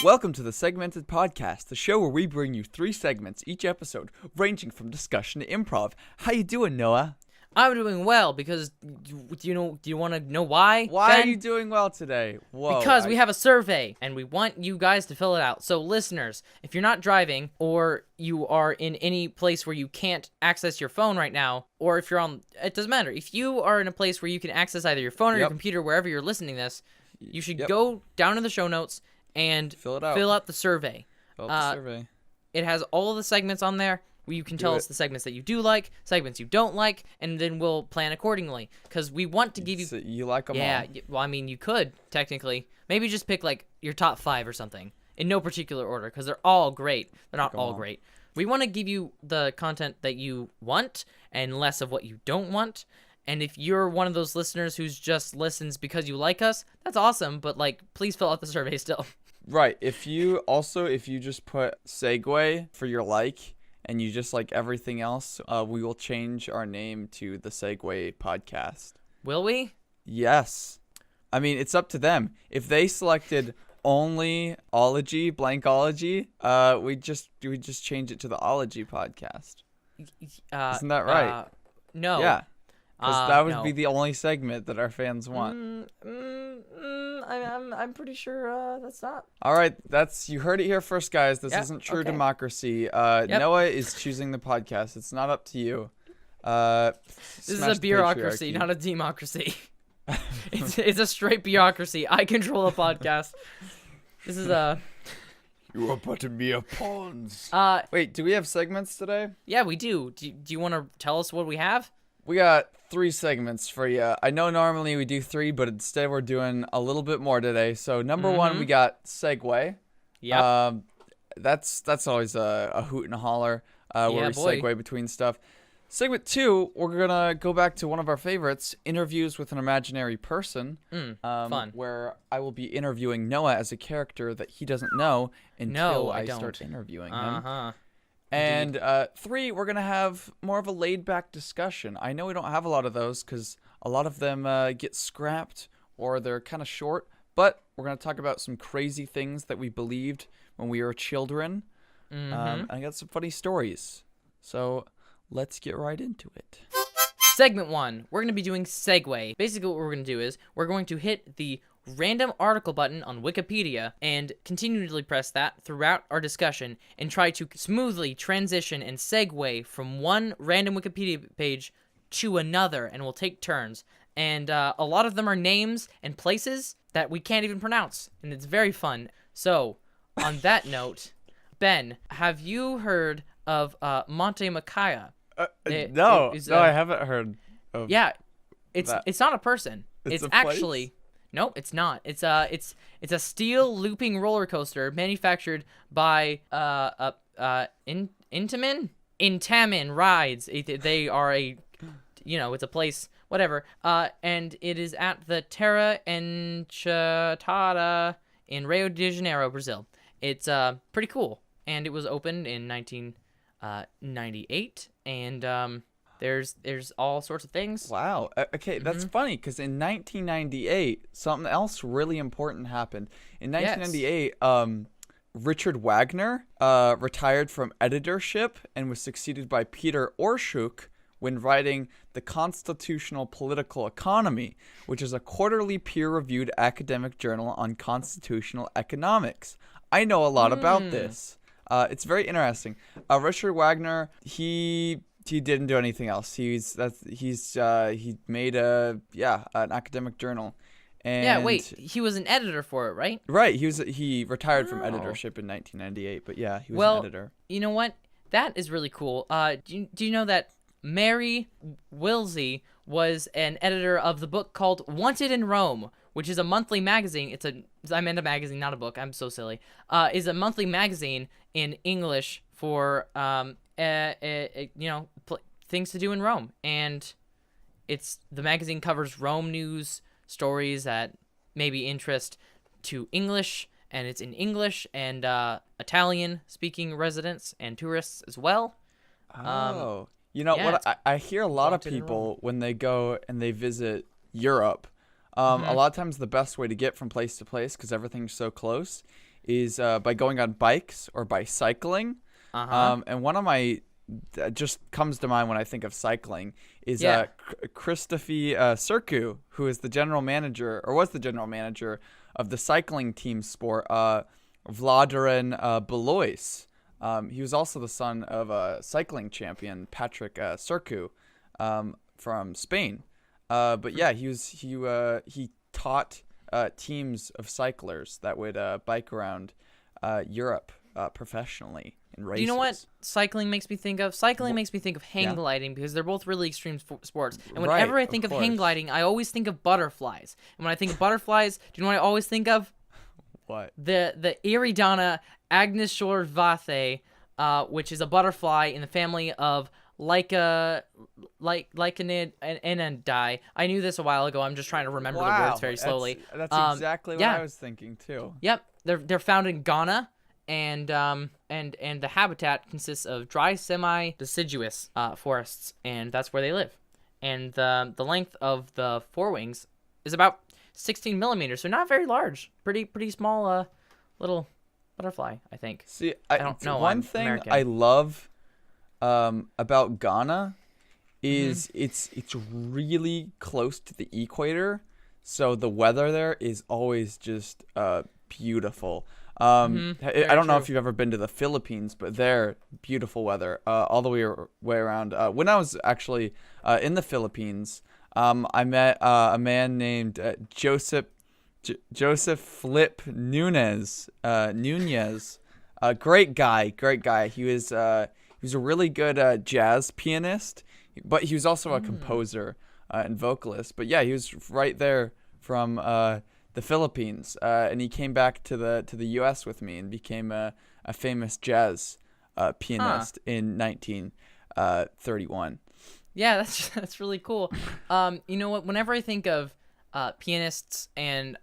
Welcome to the Segmented Podcast, the show where we bring you 3 segments each episode, ranging from discussion to improv. How you doing, Noah? I'm doing well because, do you want to know why? Why Ben? are you doing well today? Whoa, Because we have a survey and we want you guys to fill it out. So listeners, if you're not driving or you are in any place where you can't access your phone right now, or if you're on, it doesn't matter. If you are in a place where you can access either your phone or your computer, wherever you're listening to this, you should go down in the show notes and fill out the survey. Fill out the survey. It has all of the segments on there. Where you can tell us the segments that you do like, segments you don't like, and then we'll plan accordingly. Because we want to give you... So you like them all. Yeah, well, I mean, you could, technically. Maybe just pick, like, your top 5 or something. In no particular order, because they're all great. They're not all great. We want to give you the content that you want, and less of what you don't want. And if you're one of those listeners who's just listens because you like us, that's awesome. But, like, please fill out the survey still. Right. If you just put Segway for your like... and you just like everything else, we will change our name to the Segway Podcast. Will we? Yes. I mean, it's up to them. If they selected only ology, blankology, we just change it to the Ology Podcast. Isn't that right? No. Yeah. Because that would be the only segment that our fans want. I'm pretty sure that's not. All right, you heard it here first, guys. This isn't true democracy. Noah is choosing the podcast. It's not up to you. This is a bureaucracy, not a democracy. it's a straight bureaucracy. I control a podcast. This is a. You are but a mere pawns. Wait, do we have segments today? Yeah, we do. Do you want to tell us what we have? We got 3 segments for you. I know normally we do 3, but instead we're doing a little bit more today. So number 1, we got Segway. Yeah. That's always a hoot and a holler where we segue between stuff. Segment 2, we're gonna go back to one of our favorites, interviews with an imaginary person. Fun. Where I will be interviewing Noah as a character that he doesn't know until I start interviewing him. And 3, we're going to have more of a laid-back discussion. I know we don't have a lot of those because a lot of them get scrapped or they're kind of short, but we're going to talk about some crazy things that we believed when we were children. And I got some funny stories. So let's get right into it. Segment 1, we're going to be doing Segway. Basically what we're going to do is we're going to hit the random article button on Wikipedia and continually press that throughout our discussion and try to smoothly transition and segue from one random Wikipedia page to another, and we'll take turns. And a lot of them are names and places that we can't even pronounce, and it's very fun. So, on that note, Ben, have you heard of Monte Macaya? No, I haven't heard of that. It's not a person. It's actually... No, it's not. It's a steel looping roller coaster manufactured by Intamin Rides. They are it's a place, whatever. And it is at the Terra Encantada in Rio de Janeiro, Brazil. It's pretty cool, and it was opened in 1998, and There's all sorts of things. Wow. Okay, that's funny because in 1998, something else really important happened. In 1998, Richard Wagner retired from editorship and was succeeded by Peter Orszuk when writing The Constitutional Political Economy, which is a quarterly peer-reviewed academic journal on constitutional economics. I know a lot about this. It's very interesting. Richard Wagner, he didn't do anything else. He made an academic journal. And he was an editor for it, right? Right. He retired from editorship in 1998, but yeah, he was an editor. You know what? That is really cool. Do you know that Mary Wilsey was an editor of the book called Wanted in Rome, which is a monthly magazine. I meant a magazine, not a book. I'm so silly. Is a monthly magazine in English for things to do in Rome, and the magazine covers Rome news, stories that maybe interest to English, and it's in English and Italian speaking residents and tourists as well. What I hear a lot of people when they go and they visit Europe, a lot of times the best way to get from place to place, because everything's so close, is by going on bikes or by cycling. And one of my that just comes to mind when I think of cycling is Kristofi Sirku, who is the general manager or was the general manager of the cycling team sport Vladarin Belois. He was also the son of a cycling champion Patrick Sirku from Spain. But yeah, he taught teams of cyclers that would bike around Europe professionally in races. Do you know what cycling makes me think of? Cycling makes me think of hang gliding because they're both really extreme sports. And whenever I think of hang gliding, I always think of butterflies. And when I think of butterflies, do you know what I always think of? What? The Iridana agnisorvathae, which is a butterfly in the family of Lycanidae. I knew this a while ago. I'm just trying to remember the words very slowly. That's exactly what I was thinking too. Yep, they're found in Ghana, and the habitat consists of dry semi-deciduous forests, and that's where they live. And the length of the forewings is about 16 millimeters, so not very large. Pretty small little butterfly, I think. See, I don't know. One thing American. I love about Ghana is it's really close to the equator, so the weather there is always just beautiful. I don't know if you've ever been to the Philippines, but they're beautiful weather all the way around. When I was actually in the Philippines, I met a man named Joseph Flip Nunez. Great guy. He was a really good jazz pianist, but he was also a composer and vocalist. But yeah, he was right there from the Philippines, and he came back to the U.S. with me and became a famous jazz pianist in 1931. Yeah, that's really cool. You know what? Whenever I think of pianists and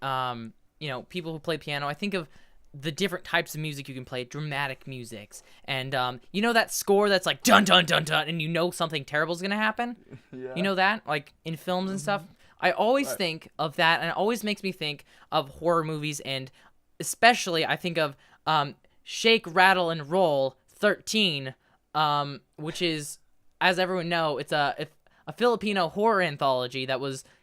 people who play piano, I think of the different types of music you can play, dramatic musics, and that score that's like dun dun dun dun, and something terrible is gonna happen. Yeah. You know that, like in films and stuff. I always think of that, and it always makes me think of horror movies, and especially I think of Shake, Rattle, and Roll 13, which is, as everyone know, it's a Filipino horror anthology that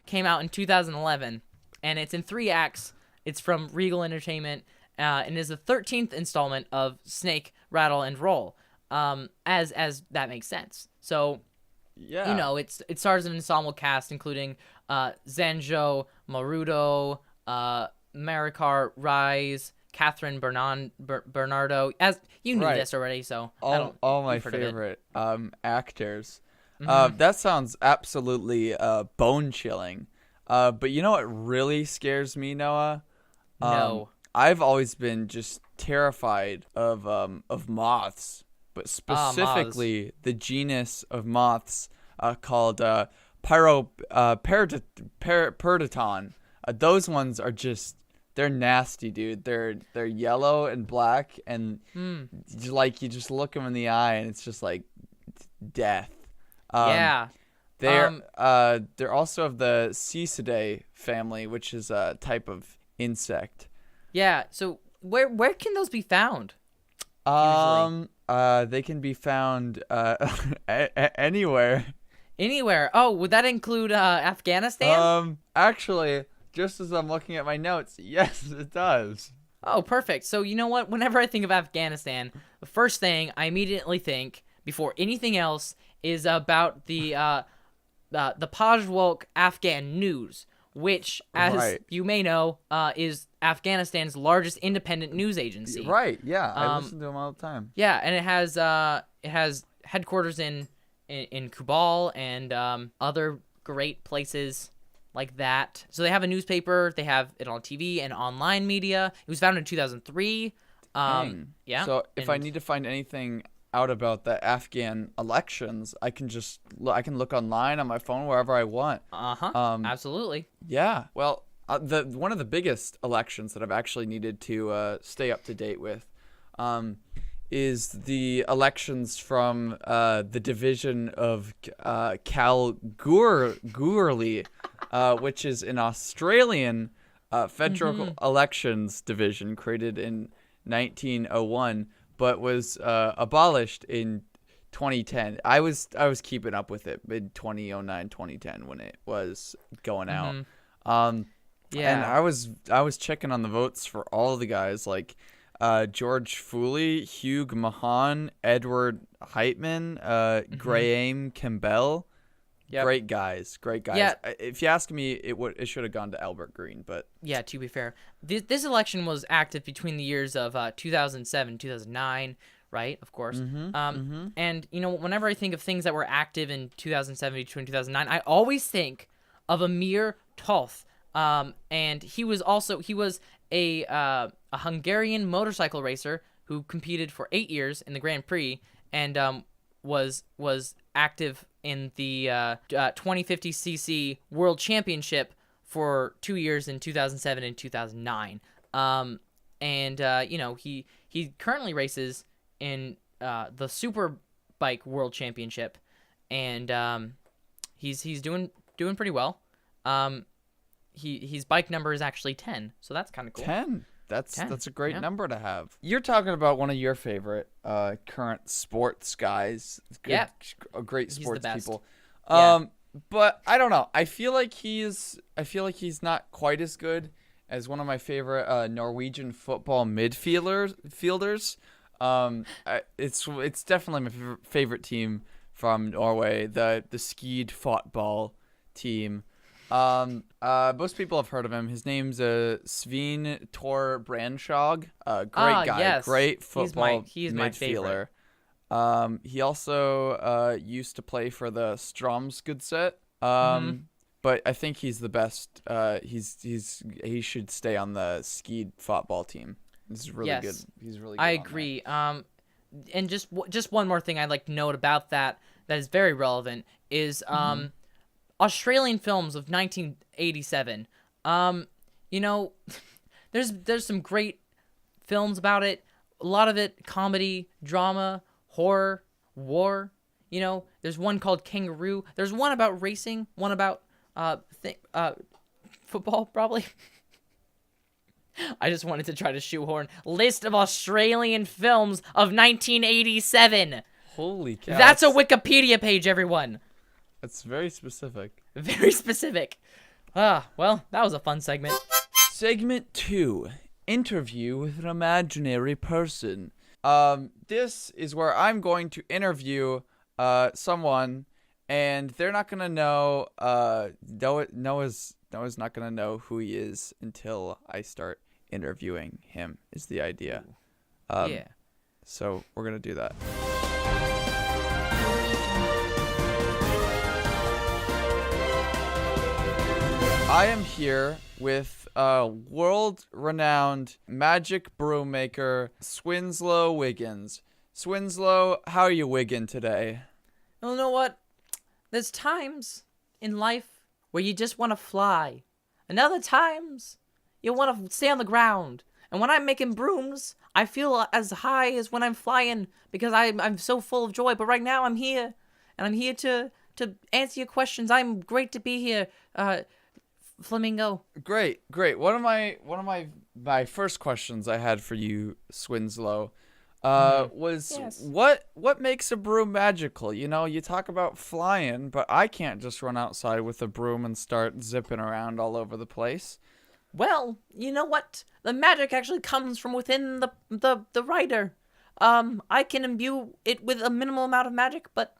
came out in 2011, and it's in 3 acts. It's from Regal Entertainment, and is the 13th installment of Snake, Rattle, and Roll. As that makes sense. So, yeah, it stars an ensemble cast including Zanjo Marudo, Maricar Rise, Catherine Bernardo. As you knew this already, so all my favorite actors. That sounds absolutely bone chilling. But you know what really scares me, Noah? No. I've always been just terrified of moths, but specifically the genus of moths called Perditon. Those ones are they're nasty, dude. They're yellow and black, and you just look them in the eye, and it's just like death. They're also of the Cicidae family, which is a type of insect. Yeah. So where can those be found? They can be found anywhere. Anywhere. Oh, would that include Afghanistan? Actually, just as I'm looking at my notes, yes, it does. Oh, perfect. So you know what? Whenever I think of Afghanistan, the first thing I immediately think, before anything else, is about the Pajwok Afghan News, which, as you may know, is Afghanistan's largest independent news agency. Right. Yeah, I listen to them all the time. Yeah, and it has headquarters in Kabul and other great places like that. So they have a newspaper, they have it on TV and online media. It was founded in 2003. Yeah. So if I need to find anything out about the Afghan elections, I can look online on my phone wherever I want. Absolutely. Yeah. Well, one of the biggest elections that I've actually needed to stay up to date with is the elections from the division of Kalgoorlie, which is an Australian federal elections division created in 1901, but was abolished in 2010. I was keeping up with it in 2009, 2010 when it was going out. Yeah. And I was checking on the votes for all the guys like George Fooley, Hugh Mahan, Edward Heitman, Graham Campbell. Yep. Great guys. Yeah. If you ask me, it should have gone to Albert Green, but yeah, to be fair, this election was active between the years of 2007, 2009, right? Of course. And whenever I think of things that were active in 2007 between 2009, I always think of Amir Toth. And he was a Hungarian motorcycle racer who competed for 8 years in the Grand Prix and was active in the 2050cc World Championship for 2 years in 2007 and 2009. He currently races in the Super Bike World Championship, and he's doing pretty well. His bike number is actually 10, so that's kind of cool. 10. That's a great number to have. You're talking about one of your favorite current sports guys. Great sports people. But I don't know. I feel like he's not quite as good as one of my favorite Norwegian football midfielders. It's definitely my favorite team from Norway, the Skeid Fotball team. Most people have heard of him. His name's Svein Tor Brandskog. Great guy. Yes. Great football he's midfielder. My favorite. He also used to play for the Strømsgodset. But I think he's the best. He should stay on the Skeid Fotball team. This is really good. He's really good. I agree. And just one more thing I'd like to note about that is very relevant is Australian films of 1987. There's some great films about it. A lot of it comedy, drama, horror, war. There's one called Kangaroo. There's one about racing. One about football, probably. I just wanted to try to shoehorn list of Australian films of 1987. Holy cow! That's a Wikipedia page, everyone. That's very specific. Very specific. Well, that was a fun segment. Segment 2. Interview with an imaginary person. This is where I'm going to interview someone, and they're not going to know, Noah's not going to know who he is until I start interviewing him, is the idea. So we're going to do that. I am here with world-renowned magic broom maker Swinzlo Wiggins. Swinzlo, how are you wigging today? Well, you know what? There's times in life where you just want to fly. And other times, you want to stay on the ground. And when I'm making brooms, I feel as high as when I'm flying because I'm so full of joy. But right now, I'm here. And I'm here to answer your questions. I'm great to be here. Flamingo. Great. One of my first questions I had for you, Swinzlo, was what makes a broom magical? You talk about flying, but I can't just run outside with a broom and start zipping around all over the place. Well, you know what? The magic actually comes from within the writer. I can imbue it with a minimal amount of magic, but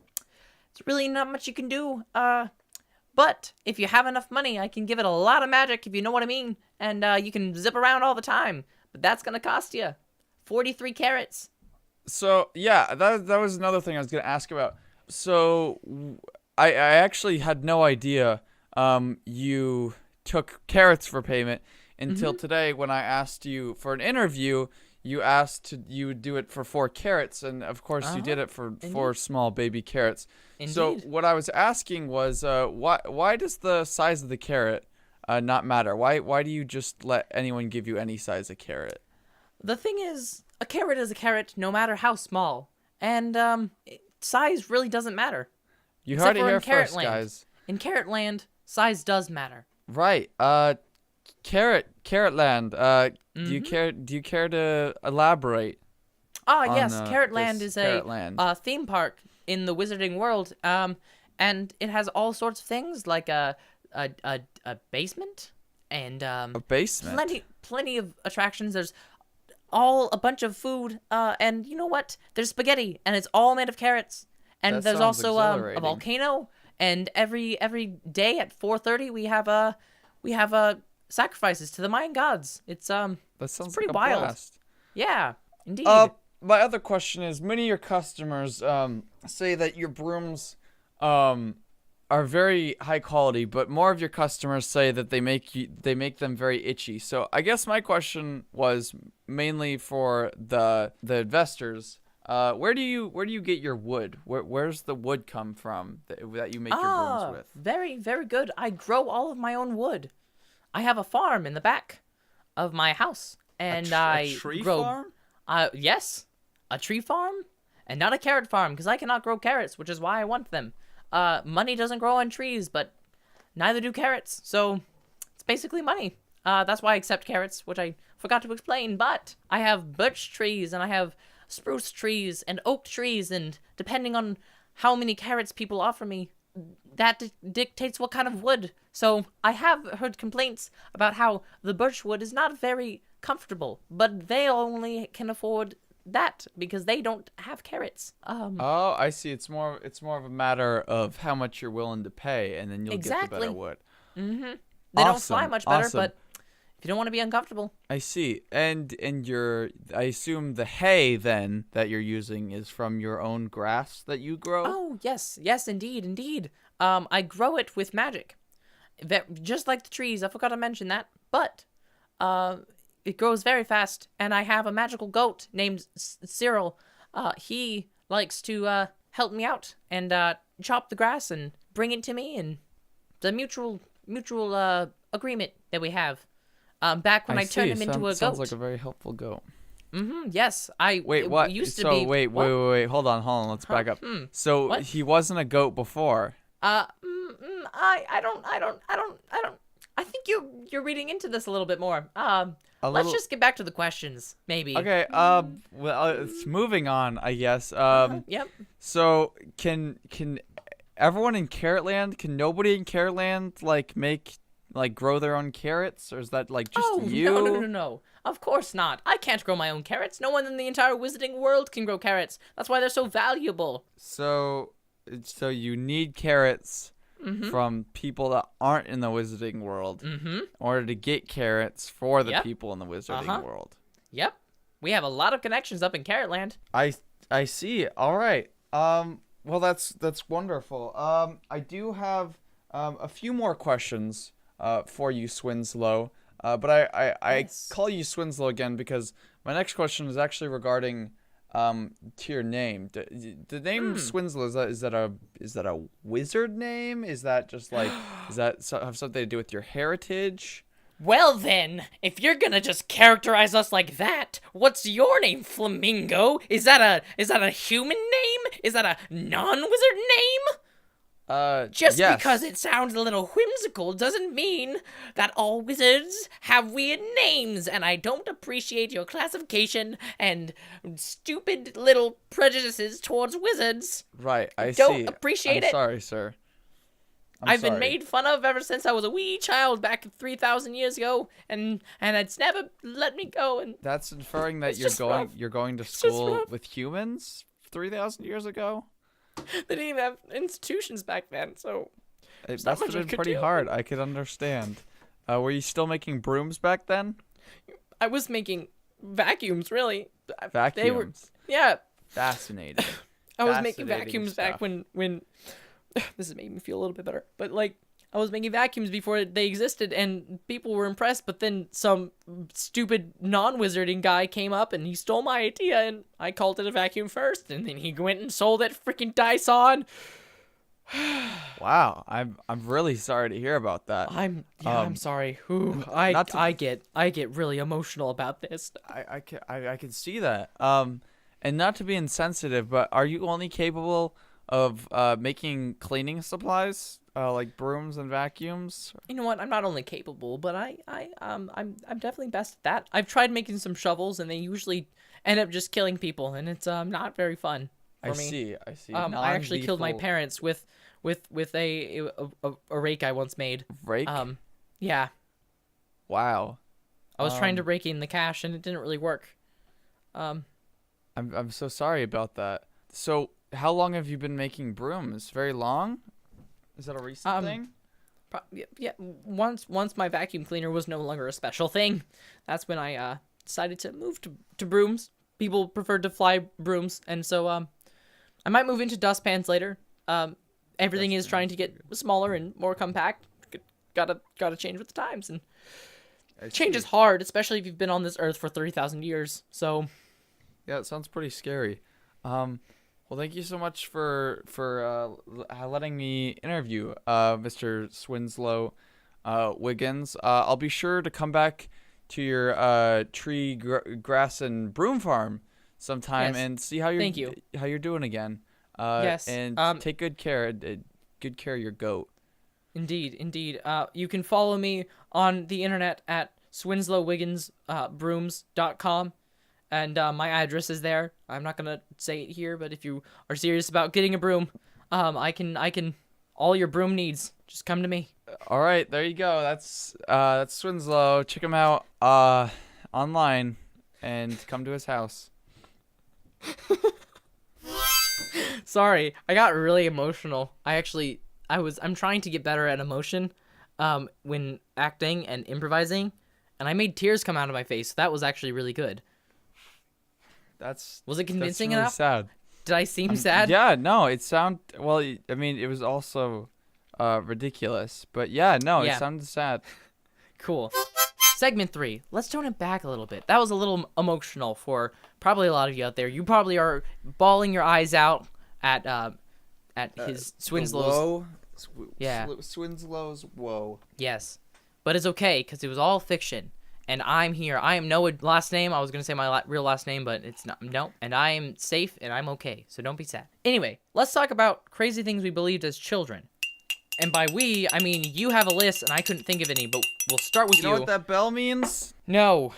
it's really not much you can do. But if you have enough money, I can give it a lot of magic, if you know what I mean. And you can zip around all the time. But that's going to cost you 43 carats. So, yeah, that was another thing I was going to ask about. So, I actually had no idea you took carats for payment until today when I asked you for an interview. You asked you would do it for 4 carats, and of course you did it for 4 small baby carats. Indeed. So what I was asking was, why does the size of the carrot not matter? Why do you just let anyone give you any size of carrot? The thing is, a carrot is a carrot, no matter how small, and size really doesn't matter. You heard it here first, guys. In Carrotland, size does matter. Right. Carrotland. Do you care to elaborate? Ah, yes, Carrotland this is a theme park in the Wizarding World. And it has all sorts of things like a basement and A basement. plenty of attractions. There's a bunch of food. And you know what? There's spaghetti, and it's all made of carrots. And That there's sounds also a exhilarating. volcano. And every day at 4:30 we have sacrifices to the Mayan gods. It's That sounds pretty like a wild. blast. Yeah, indeed. My other question is, many of your customers say that your brooms are very high quality, but more of your customers say that they make them very itchy. So I guess my question was mainly for the investors. Where do you get your wood? Where's the wood come from that you make your brooms with? Very, very good. I grow all of my own wood. I have a farm in the back of my house, and I a tree grow. farm? Yes, a tree farm, and not a carrot farm, because I cannot grow carrots, which is why I want them. Money doesn't grow on trees, but neither do carrots, so it's basically money. That's why I accept carrots, which I forgot to explain. But I have birch trees, and I have spruce trees and oak trees, and depending on how many carrots people offer me, that dictates what kind of wood. So I have heard complaints about how the birch wood is not very comfortable, but they only can afford that because they don't have carrots. Oh, I see. It's more of a matter of how much you're willing to pay, and then you'll get the better wood. Mm-hmm. They don't fly much better, awesome. but if you don't want to be uncomfortable. I see. And I assume the hay then that you're using is from your own grass that you grow? Oh, yes, indeed. I grow it with magic. Just like the trees, I forgot to mention that. But it grows very fast, and I have a magical goat named Cyril. He likes to help me out and chop the grass and bring it to me, and the mutual agreement that we have. Back when I turned him into a goat. Sounds like a very helpful goat. Mm-hmm. Yes, Wait, what? Used to so be. wait. Hold on. Let's back up. So What? he wasn't a goat before. I don't. I think you're reading into this a little bit more. Let's just get back to the questions, maybe. Okay. It's moving on, I guess. Yep. So can everyone in Carrotland? Can nobody in Carrotland grow their own carrots, or is that just you? No. Of course not. I can't grow my own carrots. No one in the entire wizarding world can grow carrots. That's why they're so valuable. So you need carrots Mm-hmm. from people that aren't in the wizarding world Mm-hmm. in order to get carrots for the Yep. people in the wizarding world. Yep. We have a lot of connections up in Carrotland. I see. All right. Well, that's wonderful. I do have a few more questions for you, Swinzlo. But I Yes. call you Swinzlo again because my next question is actually regarding to your name. The name Swinzlo, is that a wizard name? Is that just have something to do with your heritage? Well then, if you're gonna just characterize us like that, what's your name, Flamingo? Is that a human name? Is that a non-wizard name? Just yes. because it sounds a little whimsical doesn't mean that all wizards have weird names, and I don't appreciate your classification and stupid little prejudices towards wizards. Right, I Don't see. appreciate I'm it. sorry, sir. I've been sorry. made fun of ever since I was a wee child back 3,000 years ago, and it's never let me go. And That's inferring that It's just rough. you're going to just school rough. with humans 3,000 years ago? they didn't even have institutions back then, so That not must much have I been could pretty do. hard. I could understand. Were you still making brooms back then? I was making vacuums, really. Vacuums. They were, yeah. Fascinating. I was making Fascinating vacuums stuff. back when this has made me feel a little bit better. But I was making vacuums before they existed, and people were impressed. But then some stupid non-wizarding guy came up and he stole my idea, and I called it a vacuum first, and then he went and sold it freaking Dyson. Wow, I'm really sorry to hear about that. I'm sorry. Ooh, not to- I get really emotional about this. I can see that. And not to be insensitive, but are you only capable of making cleaning supplies, like brooms and vacuums? You know what? I'm not only capable, but I'm definitely best at that. I've tried making some shovels, and they usually end up just killing people, and it's not very fun for me. I see. I actually killed my Non-lethal parents with a rake I once made. rake. Yeah, Wow. I was trying to rake in the cash, and it didn't really work. I'm so sorry about that. So, how long have you been making brooms? Very long? Is that a recent thing? Yeah. Once my vacuum cleaner was no longer a special thing, that's when I decided to move to brooms. People preferred to fly brooms, and so I might move into dustpans later. Everything is trying to get smaller and more compact. Gotta change with the times, and change is hard, especially if you've been on this earth for 3,000 years. So, yeah, it sounds pretty scary. Well, thank you so much for letting me interview Mr. Swinzlo Wiggins. I'll be sure to come back to your tree, grass, and broom farm sometime and see how you're doing again. Yes. And take good care. Good care of your goat. Indeed. You can follow me on the internet at swinslowwigginsbrooms.com. And my address is there. I'm not gonna say it here, but if you are serious about getting a broom, I can all your broom needs. Just come to me. All right, there you go. That's Swinzlo. Check him out online and come to his house. Sorry, I got really emotional. I'm trying to get better at emotion when acting and improvising, and I made tears come out of my face. So that was actually really good. Was it convincing really enough? Sad. Did I seem sad? Yeah, no, it was also ridiculous, but it sounded sad. Cool. Segment 3. Let's tone it back a little bit. That was a little emotional for probably a lot of you out there. You probably are bawling your eyes out at his Swinslow's. Swinslow's woe. Yes, but it's okay because it was all fiction. And I'm here. I am Noah last name. I was going to say my real last name, but it's not. No. And I am safe, and I'm okay. So don't be sad. Anyway, let's talk about crazy things we believed as children. And by we, I mean you have a list, and I couldn't think of any, but we'll start with you. You know what that bell means? No.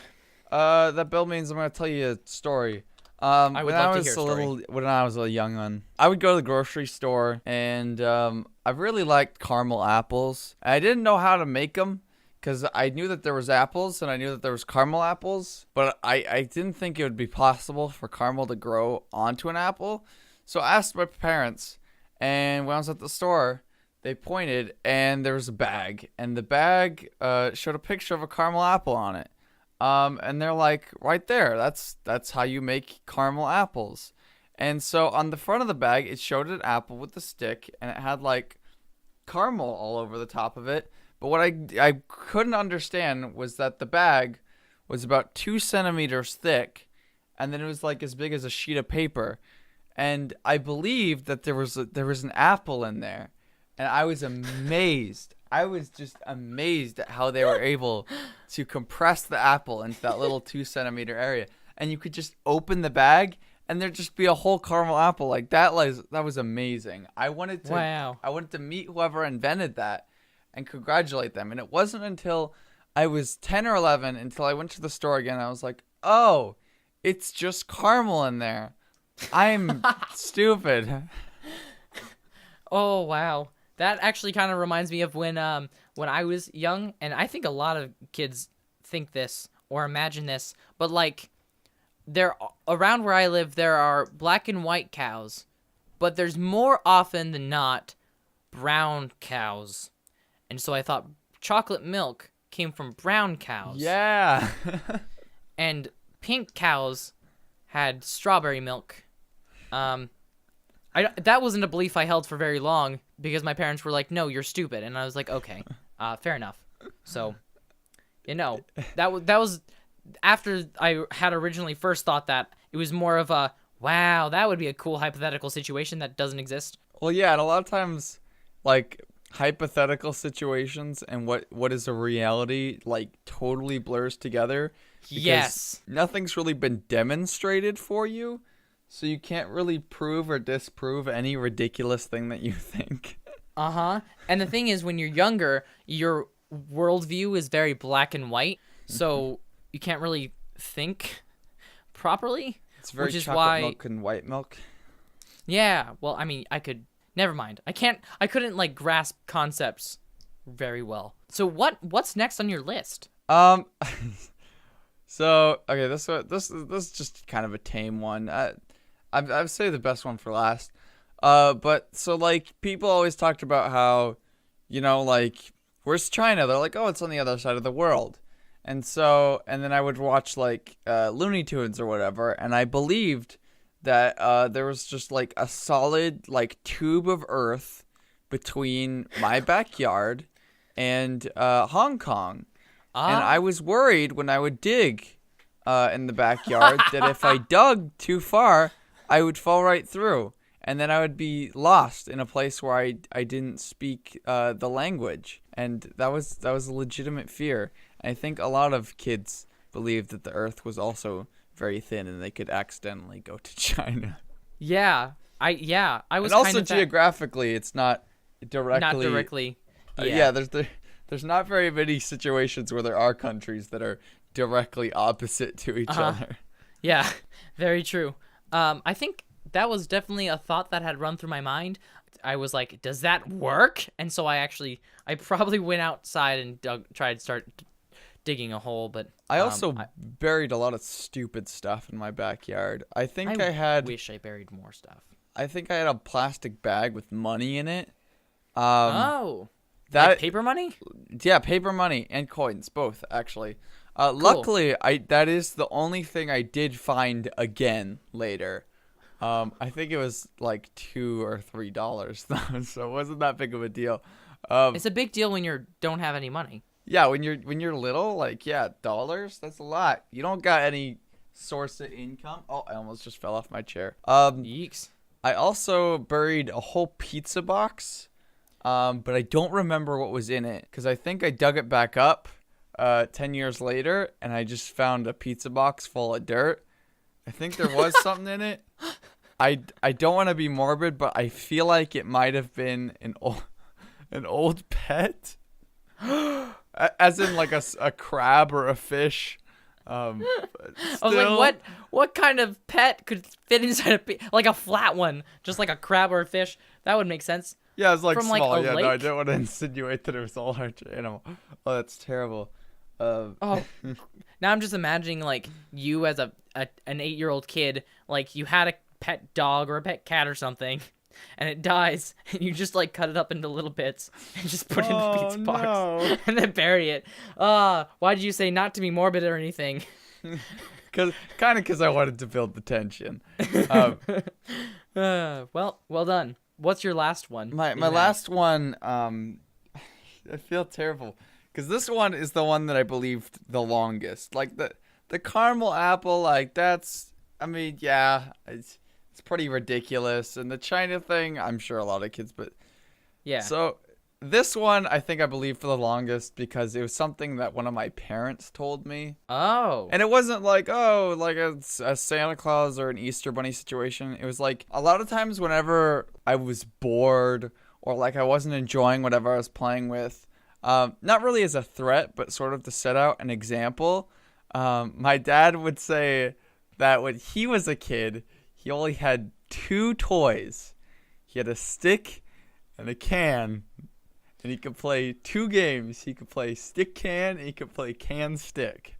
That bell means I'm going to tell you a story. I would love to hear a story. When I was a young'un, I would go to the grocery store, and I really liked caramel apples. I didn't know how to make them, because I knew that there was apples, and I knew that there was caramel apples, but I didn't think it would be possible for caramel to grow onto an apple. So I asked my parents, and when I was at the store, they pointed, and there was a bag, and the bag showed a picture of a caramel apple on it. And they're like, right there, that's how you make caramel apples. And so on the front of the bag, it showed an apple with a stick, and it had like caramel all over the top of it. But what I couldn't understand was that the bag was about 2 centimeters thick, and then it was like as big as a sheet of paper. And I believed that there was an apple in there, and I was amazed. I was just amazed at how they were able to compress the apple into that little 2 centimeter area, and you could just open the bag, and there'd just be a whole caramel apple. Like that was amazing. I wanted to meet whoever invented that and congratulate them. And it wasn't until I was 10 or 11 until I went to the store again. I was like, oh, it's just caramel in there. I'm stupid. Oh, wow. That actually kind of reminds me of when I was young, and I think a lot of kids think this or imagine this, but like around where I live, there are black and white cows, but there's more often than not brown cows. And so I thought chocolate milk came from brown cows. Yeah. And pink cows had strawberry milk. That wasn't a belief I held for very long because my parents were like, no, you're stupid. And I was like, okay, fair enough. So, that was after I had originally first thought that. It was more of a, wow, that would be a cool hypothetical situation that doesn't exist. Well, yeah, and a lot of times, like, hypothetical situations and what is a reality like totally blurs together. Yes. Nothing's really been demonstrated for you. So you can't really prove or disprove any ridiculous thing that you think. Uh-huh. And the thing is, when you're younger, your worldview is very black and white, so you can't really think properly. It's very which is chocolate why... milk and white milk. Yeah, well, I mean, I could... Never mind. I couldn't, like, grasp concepts very well. So what's next on your list? So, okay, this is just kind of a tame one. I'd say the best one for last. But so like people always talked about how, like where's China? They're like, oh, it's on the other side of the world. And then I would watch like Looney Tunes or whatever, and I believed that there was just like a solid like tube of Earth between my backyard and Hong Kong. And I was worried when I would dig in the backyard that if I dug too far, I would fall right through. And then I would be lost in a place where I didn't speak the language. And that was a legitimate fear. And I think a lot of kids believed that the Earth was also very thin and they could accidentally go to China. Yeah. I was and also kind of geographically, it's not directly. Not directly. Yeah, there's not very many situations where there are countries that are directly opposite to each other. Yeah, very true. I think that was definitely a thought that had run through my mind. I was like, does that work? And so I probably went outside and tried to start digging a hole, but I also buried a lot of stupid stuff in my backyard. I wish I buried more stuff. I think I had a plastic bag with money in it. Like paper money? Yeah, paper money and coins, both actually. Cool. Luckily, that is the only thing I did find again later. I think it was like $2 or $3 though, so it wasn't that big of a deal. It's a big deal when you don't have any money. Yeah, when you're little, like dollars, that's a lot. You don't got any source of income. Oh, I almost just fell off my chair. Yeeks. I also buried a whole pizza box, but I don't remember what was in it because I think I dug it back up 10 years later, and I just found a pizza box full of dirt. I think there was something in it. I don't want to be morbid, but I feel like it might have been an old pet, as in like a crab or a fish. I was like, what kind of pet could fit inside like a flat one, just like a crab or a fish? That would make sense. Yeah, it's like From, small. like, a Yeah, lake? no, I didn't want to insinuate that it was a large animal. Oh, that's terrible. Oh, now I'm just imagining like you as an 8-year-old kid, like you had a pet dog or a pet cat or something, and it dies, and you just like cut it up into little bits and just put it in the pizza box and then bury it. Why did you say not to be morbid or anything? Because I wanted to build the tension. Well done. What's your last one? My last one. I feel terrible because this one is the one that I believed the longest. Like the caramel apple. Like that's. I mean, yeah, it's pretty ridiculous. And the China thing, I'm sure a lot of kids, but yeah. So this one, I think I believed for the longest because it was something that one of my parents told me. Oh. And it wasn't like, like a Santa Claus or an Easter Bunny situation. It was like a lot of times whenever I was bored or like I wasn't enjoying whatever I was playing with, not really as a threat, but sort of to set out an example, my dad would say that when he was a kid, he only had 2 toys. He had a stick and a can. And he could play 2 games. He could play stick can, and he could play can stick.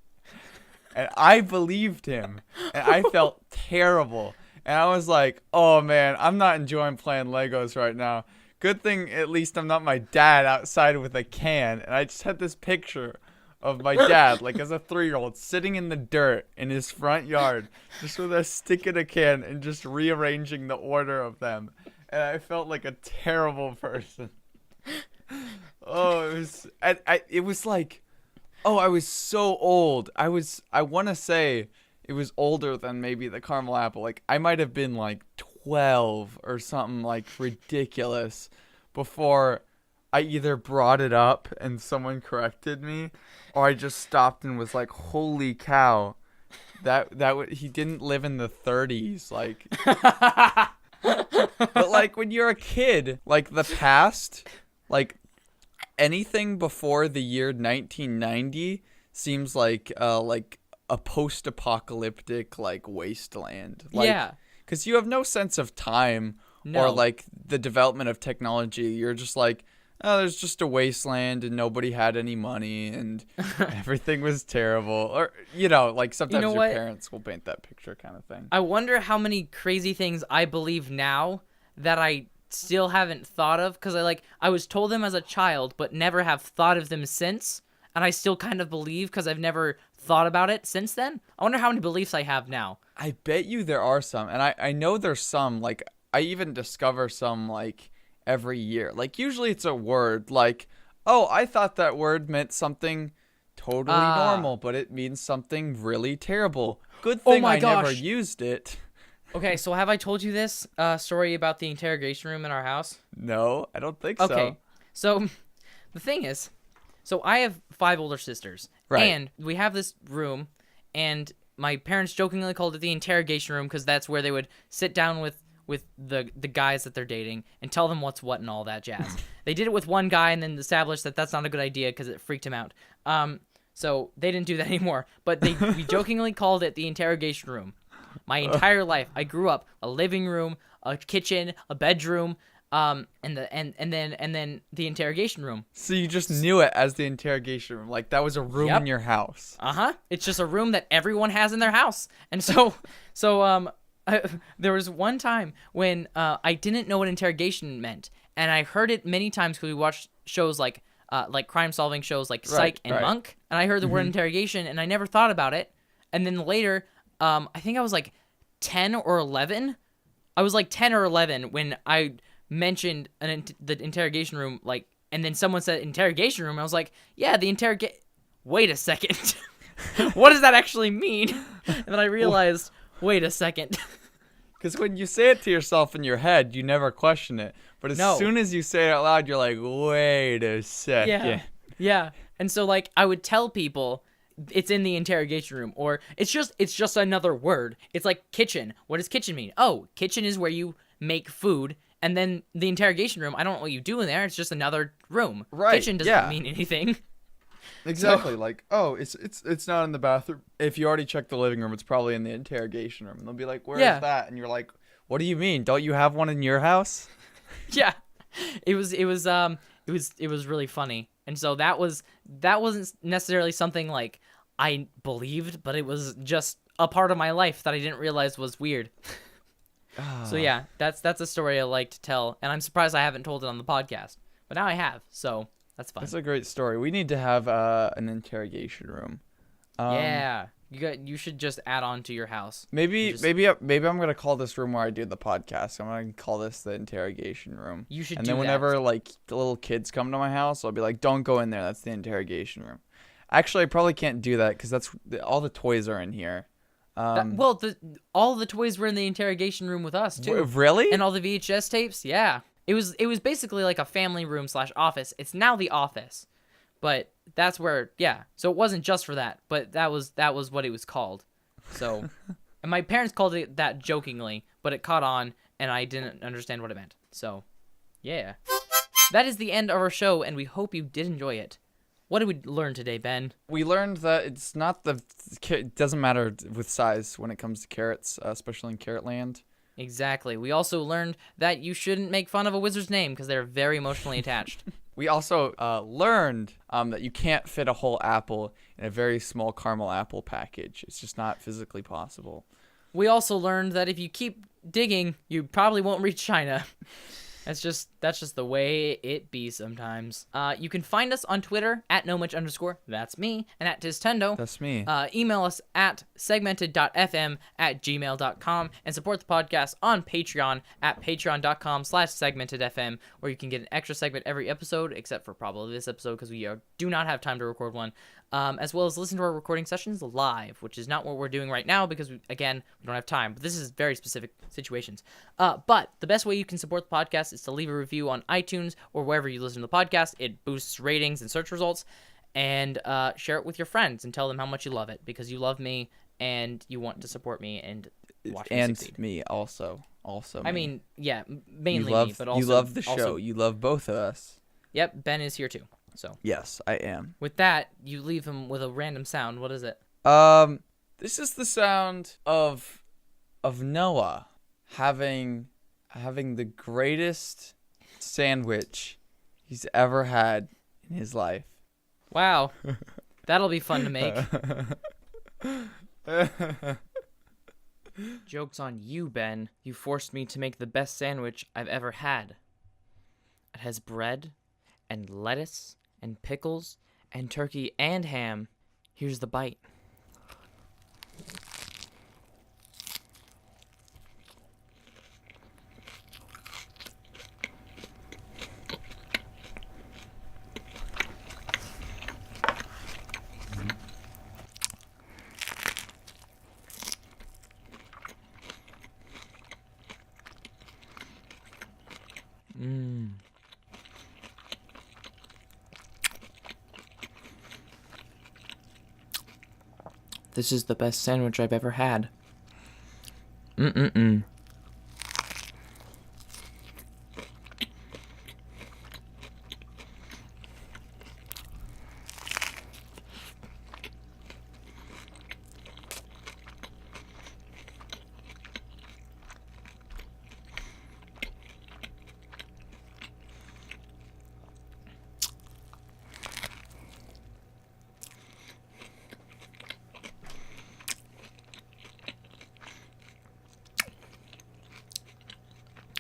And I believed him. And I felt terrible. And I was like, oh man, I'm not enjoying playing Legos right now. Good thing at least I'm not my dad outside with a can. And I just had this picture of my dad, like as a 3-year-old, sitting in the dirt in his front yard, just with a stick and a can and just rearranging the order of them. And I felt like a terrible person. Oh, it was like, I was so old. I want to say it was older than maybe the caramel apple. Like I might have been like 12 or something like ridiculous before I either brought it up and someone corrected me or I just stopped and was like, holy cow, he didn't live in the 30s, like. But like when you're a kid, like the past, like anything before the year 1990 seems like a post-apocalyptic like wasteland. Like, Yeah. because you have no sense of time No. or like the development of technology. You're just like, oh, there's just a wasteland and nobody had any money and everything was terrible. Or, like sometimes your what? parents will paint that picture kind of thing. I wonder how many crazy things I believe now that I still haven't thought of, because I was told them as a child but never have thought of them since, and I still kind of believe because I've never thought about it since then. I wonder how many beliefs I have now. I bet you there are some, and I know there's some, like, I even discover some, like, every year. Like, usually it's a word, like, oh, I thought that word meant something totally normal, but it means something really terrible. Good thing I never used it. Okay, so have I told you this story about the interrogation room in our house? No, I don't think so. Okay, so the thing is, so I have 5 older sisters, right. And we have this room, and my parents jokingly called it the interrogation room because that's where they would sit down with the guys that they're dating and tell them what's what and all that jazz. They did it with one guy and then established that that's not a good idea because it freaked him out. So they didn't do that anymore, but we jokingly called it the interrogation room. My entire life, I grew up a living room, a kitchen, a bedroom, and then the interrogation room. So you just knew it as the interrogation room, like that was a room in your house. It's just a room that everyone has in their house, and there was one time when I didn't know what interrogation meant, and I heard it many times because we watched shows like crime-solving shows like Psych and Monk, and I heard the word interrogation, and I never thought about it. And then later, I think I was like 10 or 11. I was like 10 or 11 when I mentioned the interrogation room, like, and then someone said interrogation room. I was like, yeah, the Wait a second. What does that actually mean? And then I realized, wait a second. Because when you say it to yourself in your head, you never question it. But as soon as you say it out loud, you're like, wait a second. Yeah. And so, like, I would tell people it's in the interrogation room, or it's just another word. It's like kitchen. What does kitchen mean? Oh, kitchen is where you make food. And then the interrogation room, I don't know what you do in there. It's just another room. Right. Kitchen doesn't mean anything. Exactly. Like, oh, it's not in the bathroom. If you already checked the living room, it's probably in the interrogation room. And they'll be like, where is that? And you're like, what do you mean? Don't you have one in your house? Yeah. It was really funny. And so that wasn't necessarily something like I believed, but it was just a part of my life that I didn't realize was weird. So yeah, that's a story I like to tell, and I'm surprised I haven't told it on the podcast, but now I have, so that's fun. That's a great story. We need to have an interrogation room. Yeah, you should just add on to your house. Maybe I'm gonna call this room where I do the podcast. I'm gonna call this the interrogation room. You should. And then whenever like the little kids come to my house, I'll be like, "Don't go in there. That's the interrogation room." Actually, I probably can't do that because all the toys are in here. All the toys were in the interrogation room with us too. Really? And all the VHS tapes. Yeah, it was basically like a family room / office. It's now the office, but that's where So it wasn't just for that, but that was what it was called. So, and my parents called it that jokingly, but it caught on, and I didn't understand what it meant. So, yeah, that is the end of our show, and we hope you did enjoy it. What did we learn today, Ben? We learned that it doesn't matter with size when it comes to carrots, especially in Carrotland. Exactly. We also learned that you shouldn't make fun of a wizard's name because they're very emotionally attached. We also learned that you can't fit a whole apple in a very small caramel apple package. It's just not physically possible. We also learned that if you keep digging, you probably won't reach China. That's just the way it be sometimes. You can find us on Twitter at Nomich_, that's me, and at Tendo, that's me. Email us at segmented.fm@gmail.com, and support the podcast on Patreon at patreon.com/segmentedfm, where you can get an extra segment every episode, except for probably this episode because we do not have time to record one. As well as listen to our recording sessions live, which is not what we're doing right now because, we don't have time. But this is very specific situations. But the best way you can support the podcast is to leave a review on iTunes or wherever you listen to the podcast. It boosts ratings and search results. And share it with your friends and tell them how much you love it because you love me and you want to support me and watch me and succeed. me also I me. mean, yeah, mainly love, me, but also you love the show. also, You love both of us. Yep, Ben is here too. So Yes, I am. with that, you leave him with a random sound. What is it? This is the sound of Noah having the greatest sandwich he's ever had in his life. Wow, that'll be fun to make. Joke's on you, Ben. You forced me to make the best sandwich I've ever had. It has bread and lettuce and pickles and turkey and ham. Here's the bite. This is the best sandwich I've ever had. Mm-mm-mm.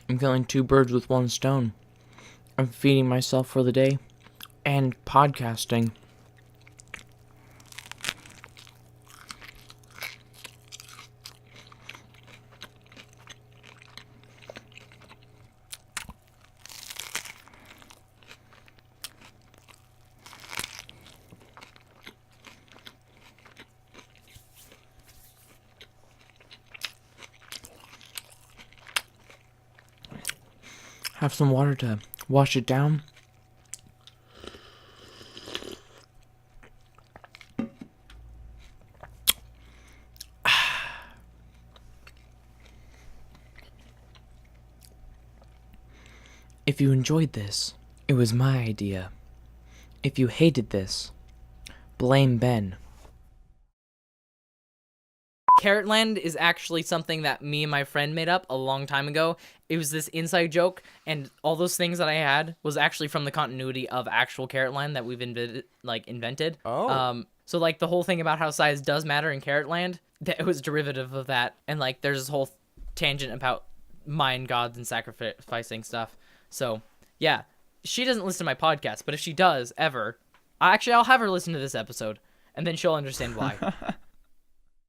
I'm killing two birds with one stone. I'm feeding myself for the day and podcasting. Have some water to wash it down. If you enjoyed this, it was my idea. If you hated this, blame Ben. Carrotland is actually something that me and my friend made up a long time ago. It was this inside joke, and all those things that I had was actually from the continuity of actual Carrotland that we've invented. Oh. So like the whole thing about how size does matter in Carrotland, that was derivative of that, and like there's this whole tangent about Mayan gods and sacrificing stuff. So yeah, she doesn't listen to my podcast, but if she does ever, I'll have her listen to this episode, and then she'll understand why.